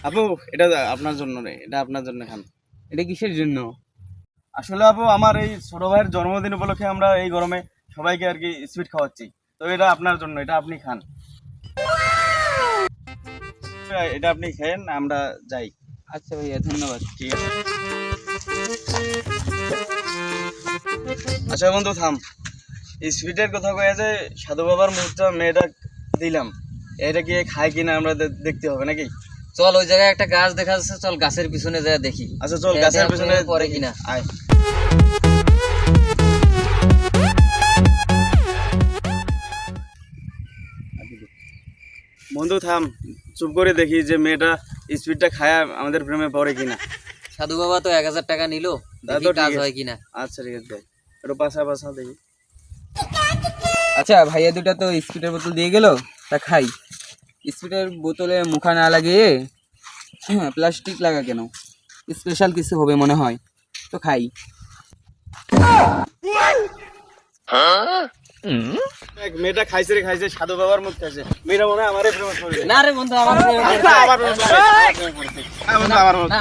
আপু এটা আপনার জন্য রে, এটা আপনার জন্য খান। এটা কিসের জন্য? আসলে আপু আমার এই ছোট ভাইয়ের জন্মদিন উপলক্ষে আমরা এই গরমে সবাইকে আর কি সুইট খাওয়াচ্ছি, তো এটা আপনার জন্য, এটা আপনি খান। এটা আপনি খেয়েন, আমরা যাই। আচ্ছা ভাইয়া, ধন্যবাদ। ঠিক আছে। আচ্ছা বন্ধু থাম, এই সুইটের কথা কয়ে যে সাধু বাবার মুখটা মেয়েটা দিলাম, এটা কি খায় কিনা আমরা দেখতে হবে নাকি? চল ওই জায়গায় একটা গাছ দেখা যাচ্ছে, চল গাছের পিছনে যা দেখি। আচ্ছা চল গাছের পেছনে পরে দেখি। কিনা আয়। বন্ধু থাম, চুপ করে দেখি যে মেয়েটা স্পিডটা খায় আমাদের প্রেমে পড়ে কিনা। সাধু বাবা তো 1000 টাকা নিল, তা দেখি তো কাজ ঠিক হয় আছে। কিনা। আচ্ছা ঠিক আছে, একটু পাশা পাশা দেখি। আচ্ছা ভাইয়া দুটা তো স্পিডের বোতল দিয়ে গেল, তা খাই। স্পিডের বোতলে মুখা না লাগিয়ে প্লাস্টিক লাগা কেন? স্পেশাল কিছু হবে মনে হয়, তো খাই। মেয়েটা খাইছে রে খাইছে, সাধু বাবার মুখ খাইছে, মেয়েটা মনে হয় আমারে প্রেমে পড়বে। না রে বন্ধু, আমার আচ্ছা, আমার প্রেমে পড়বে। আমার প্রেমে পড়বে। আমার প্রেমে পড়বে।